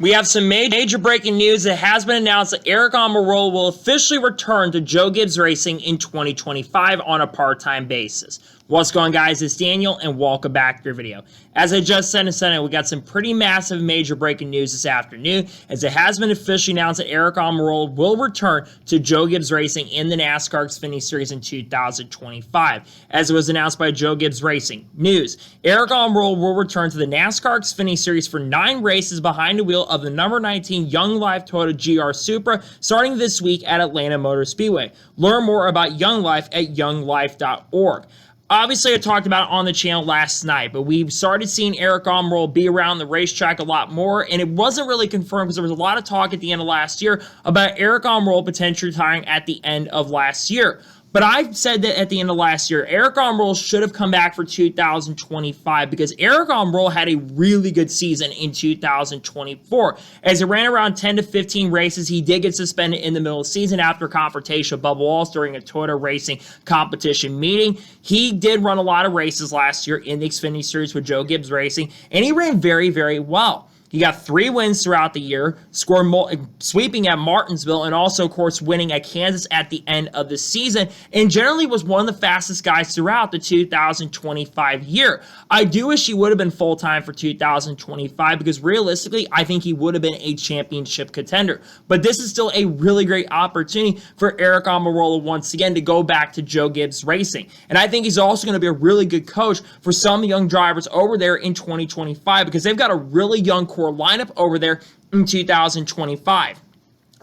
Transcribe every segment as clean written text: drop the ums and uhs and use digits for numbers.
We have some major breaking news. It has been announced that Aric Almirola will officially return to Joe Gibbs Racing in 2025 on a part-time basis. What's going on, guys? It's Daniel, and welcome back to your video. As I just said in Senate, we got some pretty massive major breaking news this afternoon, as it has been officially announced that Aric Almirola will return to Joe Gibbs Racing in the NASCAR Xfinity Series in 2025. As it was announced by Joe Gibbs Racing News, Aric Almirola will return to the NASCAR Xfinity Series for 9 races behind the wheel of the number 19 Young Life Toyota GR Supra starting this week at Atlanta Motor Speedway. Learn more about Young Life at younglife.org. Obviously, I talked about it on the channel last night, but we started seeing Aric Almirola be around the racetrack a lot more, and it wasn't really confirmed because there was a lot of talk at the end of last year about Aric Almirola potentially retiring at the end of last year. But I said that at the end of last year, Aric Almirola should have come back for 2025 because Aric Almirola had a really good season in 2024. As he ran around 10 to 15 races, he did get suspended in the middle of the season after a confrontation with Bubba Wallace during a Toyota Racing competition meeting. He did run a lot of races last year in the Xfinity Series with Joe Gibbs Racing, and he ran very, very well. He got 3 wins throughout the year, sweeping at Martinsville, and also, of course, winning at Kansas at the end of the season, and generally was one of the fastest guys throughout the 2025 year. I do wish he would have been full-time for 2025 because realistically, I think he would have been a championship contender. But this is still a really great opportunity for Aric Almirola once again to go back to Joe Gibbs Racing. And I think he's also going to be a really good coach for some young drivers over there in 2025 because they've got a really young core lineup over there in 2025.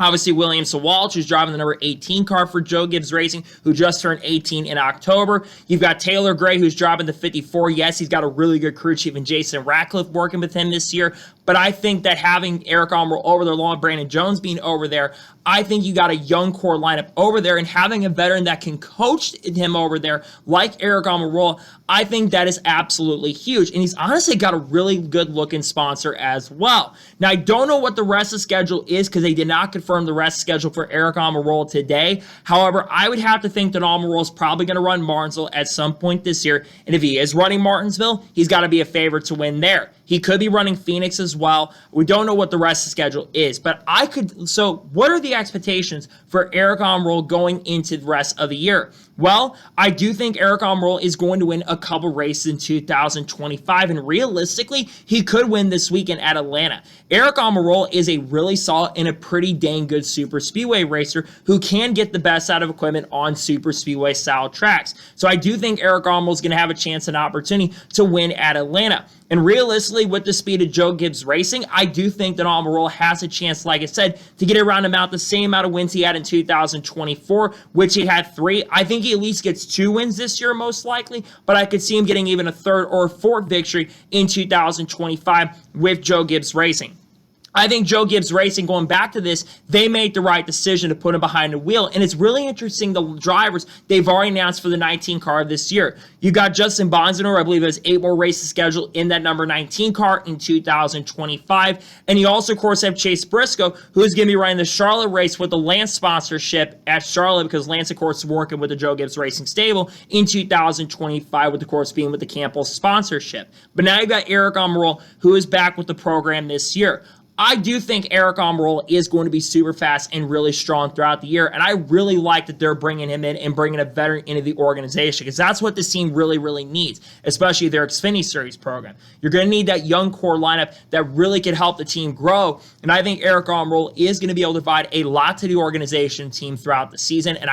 Obviously, William Sawalch, who's driving the number 18 car for Joe Gibbs Racing, who just turned 18 in October. You've got Taylor Gray, who's driving the 54. Yes, he's got a really good crew chief in Jason Ratcliffe working with him this year. But I think that having Aric Almirola over there, along with Brandon Jones being over there, I think you got a young core lineup over there, and having a veteran that can coach him over there, like Aric Almirola, I think that is absolutely huge. And he's honestly got a really good-looking sponsor as well. Now, I don't know what the rest of the schedule is because they did not confirm the rest of the schedule for Aric Almirola today. However, I would have to think that Almirola is probably going to run Martinsville at some point this year. And if he is running Martinsville, he's got to be a favorite to win there. He could be running Phoenix as well. We don't know what the rest of the schedule is, but so what are the expectations for Aric Almirola going into the rest of the year? Well, I do think Aric Almirola is going to win a couple races in 2025, and realistically, he could win this weekend at Atlanta. Aric Almirola is a really solid and a pretty dang good super speedway racer who can get the best out of equipment on super speedway style tracks. So I do think Aric Almirola is going to have a chance and opportunity to win at Atlanta. And realistically, with the speed of Joe Gibbs Racing, I do think that Almirola has a chance, like I said, to get around about the same amount of wins he had in 2024, which he had 3. I think he at least gets 2 wins this year, most likely, but I could see him getting even a 3rd or 4th victory in 2025 with Joe Gibbs Racing. I think Joe Gibbs Racing, going back to this, they made the right decision to put him behind the wheel. And it's really interesting, the drivers they've already announced for the 19 car this year. You got Justin Bonzanor, I believe there's 8 more races scheduled in that number 19 car in 2025. And you also, of course, have Chase Briscoe, who's going to be running the Charlotte race with the Lance sponsorship at Charlotte because Lance, of course, is working with the Joe Gibbs Racing stable in 2025 with, of course, being with the Campbell sponsorship. But now you've got Aric Almirola, who is back with the program this year. I do think Aric Almirola is going to be super fast and really strong throughout the year, and I really like that they're bringing him in and bringing a veteran into the organization because that's what this team really, really needs, especially their Xfinity Series program. You're going to need that young core lineup that really can help the team grow, and I think Aric Almirola is going to be able to provide a lot to the organization team throughout the season, and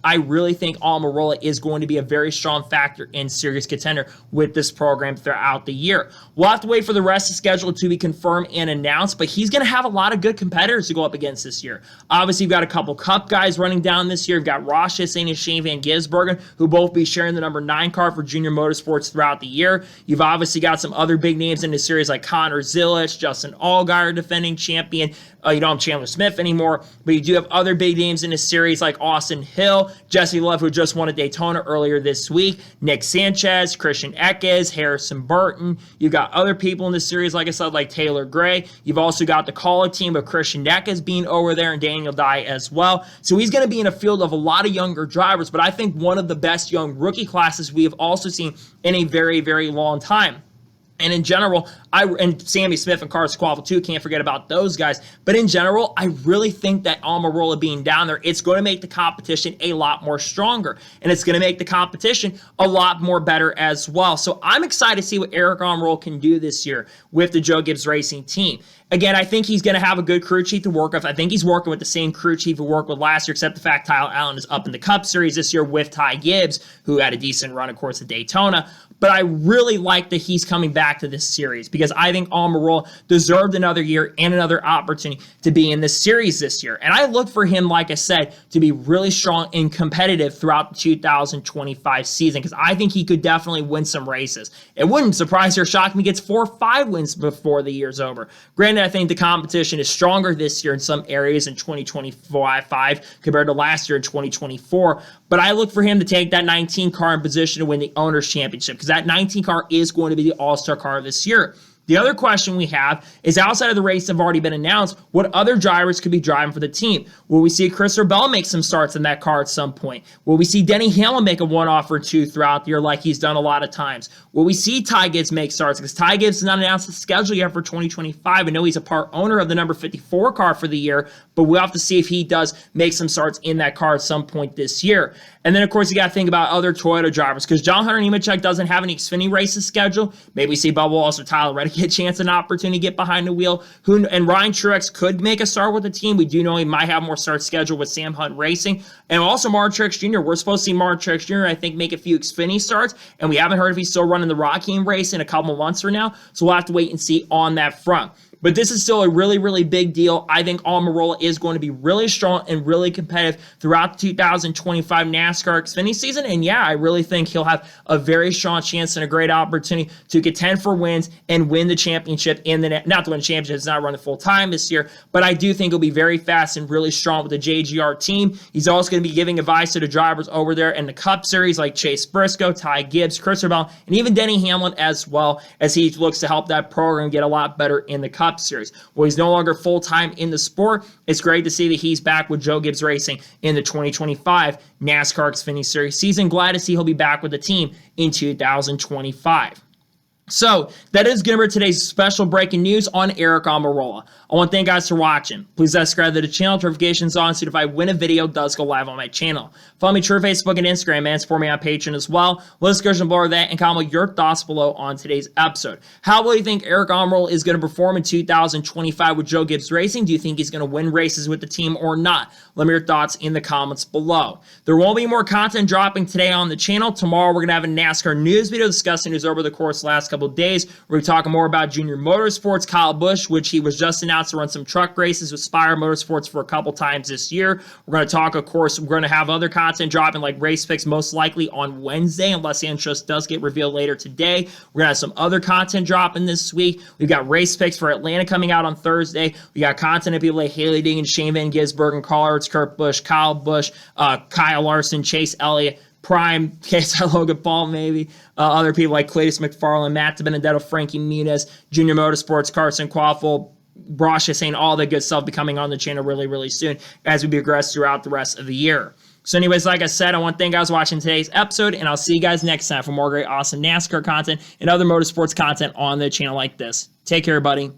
I really think Almirola is going to be a very strong factor in serious contender with this program throughout the year. We'll have to wait for the rest of the schedule to be confirmed and announced, but he's going to have a lot of good competitors to go up against this year. Obviously, you've got a couple Cup guys running down this year. You've got Ross Chastain and Shane Van Gisbergen, who both be sharing the number 9 car for Junior Motorsports throughout the year. You've obviously got some other big names in the series like Connor Zilisch, Justin Allgaier, defending champion. You don't have Chandler Smith anymore, but you do have other big names in the series like Austin Hill, Jesse Love, who just won at Daytona earlier this week, Nick Sanchez, Christian Eckes, Harrison Burton. You've got other people in the series, like I said, like Taylor Gray. You've also got the Call team of Christian Eckes being over there and Daniel Dye as well. So he's going to be in a field of a lot of younger drivers, but I think one of the best young rookie classes we have also seen in a very, very long time. And in general, and Sammy Smith and Carson Quaffle too, can't forget about those guys. But in general, I really think that Almirola being down there, it's going to make the competition a lot more stronger. And it's going to make the competition a lot more better as well. So I'm excited to see what Aric Almirola can do this year with the Joe Gibbs Racing team. Again, I think he's going to have a good crew chief to work with. I think he's working with the same crew chief he worked with last year, except the fact Tyler Allen is up in the Cup Series this year with Ty Gibbs, who had a decent run, of course, at Daytona. But I really like that he's coming back to this series because I think Almirola deserved another year and another opportunity to be in this series this year. And I look for him, like I said, to be really strong and competitive throughout the 2025 season because I think he could definitely win some races. It wouldn't surprise or shock me if he gets 4 or 5 wins before the year's over. Granted, I think the competition is stronger this year in some areas in 2025 compared to last year in 2024. But I look for him to take that 19 car in position to win the Owners' Championship because that 19 car is going to be the All-Star car this year. The other question we have is outside of the race that have already been announced, what other drivers could be driving for the team? Will we see Christopher Bell make some starts in that car at some point? Will we see Denny Hamlin make a one-off or two throughout the year like he's done a lot of times? Will we see Ty Gibbs make starts? Because Ty Gibbs has not announced the schedule yet for 2025. I know he's a part owner of the number 54 car for the year, but we'll have to see if he does make some starts in that car at some point this year. And then, of course, you got to think about other Toyota drivers because John Hunter Nemechek doesn't have any Xfinity races scheduled. Maybe we see Bubba Wallace or Tyler Reddick get a chance and opportunity to get behind the wheel. And Ryan Truex could make a start with the team. We do know he might have more starts scheduled with Sam Hunt Racing. And also Martin Truex Jr. We're supposed to see Martin Truex Jr., I think, make a few Xfinity starts. And we haven't heard if he's still running the Rocking race in a couple of months from now. So we'll have to wait and see on that front. But this is still a really, really big deal. I think Almirola is going to be really strong and really competitive throughout the 2025 NASCAR Xfinity season. And yeah, I really think he'll have a very strong chance and a great opportunity to contend for wins and win the championship in the not to win the championship. It's not running full time this year, but I do think he'll be very fast and really strong with the JGR team. He's also going to be giving advice to the drivers over there in the Cup Series like Chase Briscoe, Ty Gibbs, Christopher Bell, and even Denny Hamlin as well as he looks to help that program get a lot better in the Cup Series. Well, he's no longer full-time in the sport. It's great to see that he's back with Joe Gibbs Racing in the 2025 NASCAR Xfinity Series season. Glad to see he'll be back with the team in 2025. So that is going to be today's special breaking news on Aric Almirola. I want to thank you guys for watching. Please subscribe to the channel, notifications on, so if I win a video, it does go live on my channel. Follow me on Facebook and Instagram, and support me on Patreon as well. Let us go below that and comment your thoughts below on today's episode. How will you think Aric Almirola is going to perform in 2025 with Joe Gibbs Racing? Do you think he's going to win races with the team or not? Let me know your thoughts in the comments below. There won't be more content dropping today on the channel. Tomorrow we're going to have a NASCAR news video discussing news over the course of the last couple of days. We're going to be talking more about Junior Motorsports, Kyle Busch, which he was just announced to run some truck races with Spire Motorsports for a couple times this year. We're going to talk, of course, we're going to have other content dropping like race picks most likely on Wednesday, unless Antros does get revealed later today. We're going to have some other content dropping this week. We've got race picks for Atlanta coming out on Thursday. We got content of people like Haley Deegan, Shane Van Gisbergen, Carl Edwards, Kurt Busch, Kyle Busch, Kyle Larson, Chase Elliott, Prime, KSI Logan Paul, maybe. Other people like Cletus McFarland, Matt DiBenedetto, Frankie Muniz, Junior Motorsports, Carson Quaffle, Brosh saying all the good stuff be coming on the channel really, really soon as we progress throughout the rest of the year. So anyways, like I said, I want to thank you guys for watching today's episode, and I'll see you guys next time for more great, awesome NASCAR content and other motorsports content on the channel like this. Take care, buddy.